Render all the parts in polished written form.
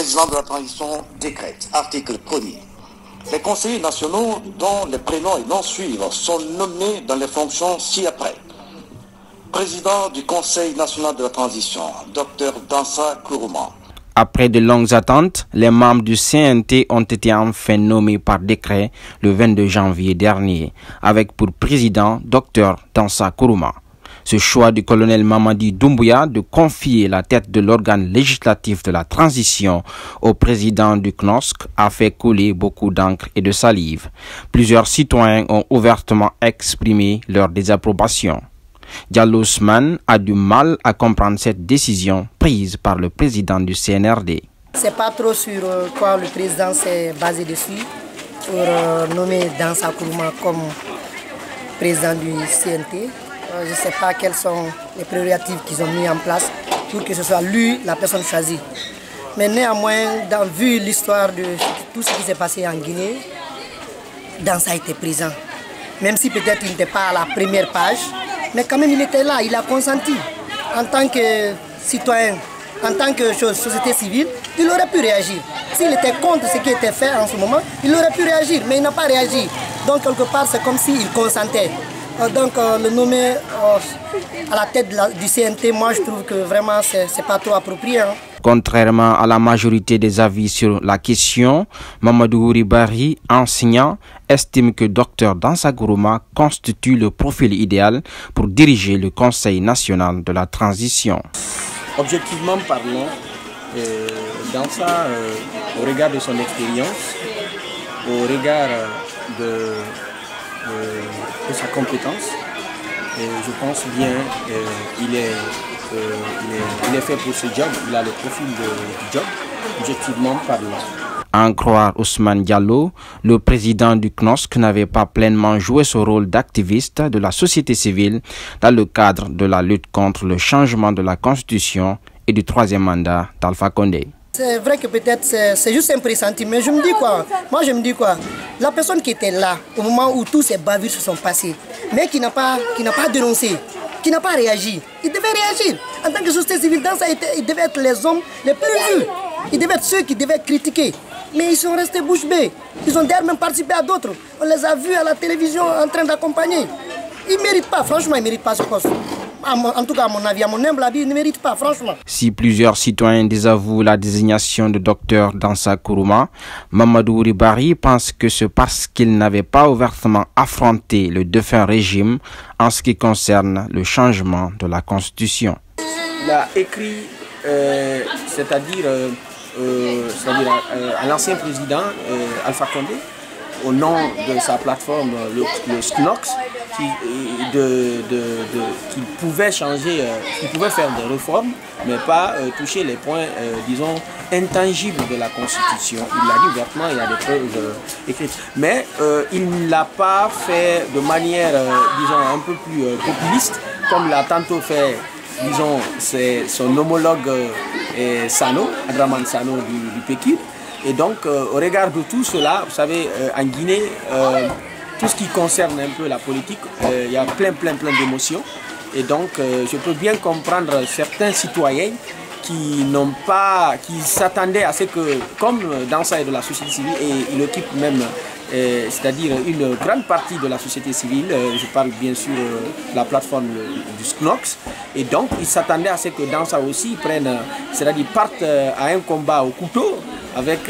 président de la transition décrète, article 1er. Les conseillers nationaux dont les prénoms et noms suivent sont nommés dans les fonctions ci-après. Président du Conseil national de la transition, Dr Dansa Kourouma. Après de longues attentes, les membres du CNT ont été enfin nommés par décret le 22 janvier dernier, avec pour président Dr Dansa Kourouma. Ce choix du colonel Mamadi Doumbouya de confier la tête de l'organe législatif de la transition au président du CNOSC a fait couler beaucoup d'encre et de salive. Plusieurs citoyens ont ouvertement exprimé leur désapprobation. Diallo Ousmane a du mal à comprendre cette décision prise par le président du CNRD. C'est pas trop sur quoi le président s'est basé dessus pour nommer Dansa Kourouma comme président du CNT. Je ne sais pas quelles sont les prérogatives qu'ils ont mis en place pour que ce soit lui la personne choisie. Mais néanmoins, vu l'histoire de tout ce qui s'est passé en Guinée, Dansa était présent. Même si peut-être il n'était pas à la première page, mais quand même il était là, il a consenti. En tant que citoyen, en tant que société civile, il aurait pu réagir. S'il était contre ce qui était fait en ce moment, il aurait pu réagir, mais il n'a pas réagi. Donc quelque part, c'est comme s'il consentait. Donc le nommer à la tête du CNT, moi je trouve que vraiment c'est pas trop approprié. Contrairement à la majorité des avis sur la question, Mamadou Ouribari, enseignant, estime que Dr Dansa Kourouma constitue le profil idéal pour diriger le Conseil national de la transition. Objectivement parlant, Dansa, au regard de son expérience, au regard de sa compétence, je pense bien qu'il est fait pour ce job, il a le profil du job, objectivement parlant. À en croire Ousmane Diallo, le président du CNOSC n'avait pas pleinement joué son rôle d'activiste de la société civile dans le cadre de la lutte contre le changement de la constitution et du troisième mandat d'Alpha Condé. C'est vrai que peut-être c'est juste un pressenti, mais je me dis quoi? Moi je me dis quoi? La personne qui était là au moment où tous ces bavures se sont passées, mais qui n'a pas dénoncé, qui n'a pas réagi, il devait réagir. En tant que société civile, dans ça, il devait être les hommes les plus vus. Ils devaient être ceux qui devaient critiquer. Mais ils sont restés bouche bée. Ils ont d'ailleurs même participé à d'autres. On les a vus à la télévision en train d'accompagner. Ils ne méritent pas, franchement, ils ne méritent pas ce poste. En tout cas, à mon avis, à mon humble avis, ils ne méritent pas, franchement. Si plusieurs citoyens désavouent la désignation de Dr Dansa Kourouma, Mamadou Ouribari pense que c'est parce qu'il n'avait pas ouvertement affronté le défunt régime en ce qui concerne le changement de la Constitution. Il a écrit, c'est-à-dire à l'ancien président Alpha Condé, au nom de sa plateforme, le CNOSC, qu'il pouvait changer, qu'il pouvait faire des réformes, mais pas toucher les points, disons, intangibles de la Constitution. Il l'a dit ouvertement, il y a des preuves écrites. Mais il ne l'a pas fait de manière, disons, un peu plus populiste, comme l'a tantôt fait, disons, c'est son homologue Sano, Adraman Sano du Pékin. Et donc, au regard de tout cela, vous savez, en Guinée, tout ce qui concerne un peu la politique, il y a plein d'émotions. Et donc, je peux bien comprendre certains citoyens qui s'attendaient à ce que, comme Dansa est de la société civile, et il occupe même, c'est-à-dire une grande partie de la société civile, je parle bien sûr de la plateforme du CNOSC, et donc ils s'attendaient à ce que Dansa aussi prenne, c'est-à-dire parte à un combat au couteau avec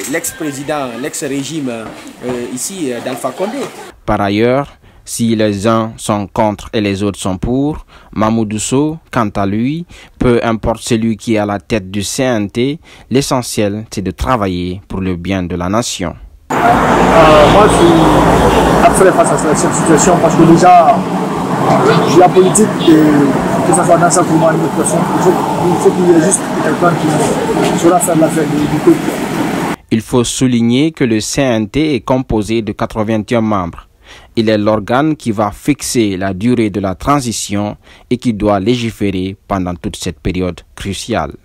l'ex-président, l'ex-régime ici d'Alpha Condé. Par ailleurs, si les uns sont contre et les autres sont pour, Mamoudou Sow, quant à lui, peu importe celui qui est à la tête du CNT, l'essentiel c'est de travailler pour le bien de la nation. Moi je suis abstrait face à cette situation parce que déjà, la politique, que ce soit dans sa courant une autre personne, il faut qu'il y ait juste quelqu'un qui saura faire l'affaire du peuple. Il faut souligner que le CNT est composé de 81 membres. Il est l'organe qui va fixer la durée de la transition et qui doit légiférer pendant toute cette période cruciale.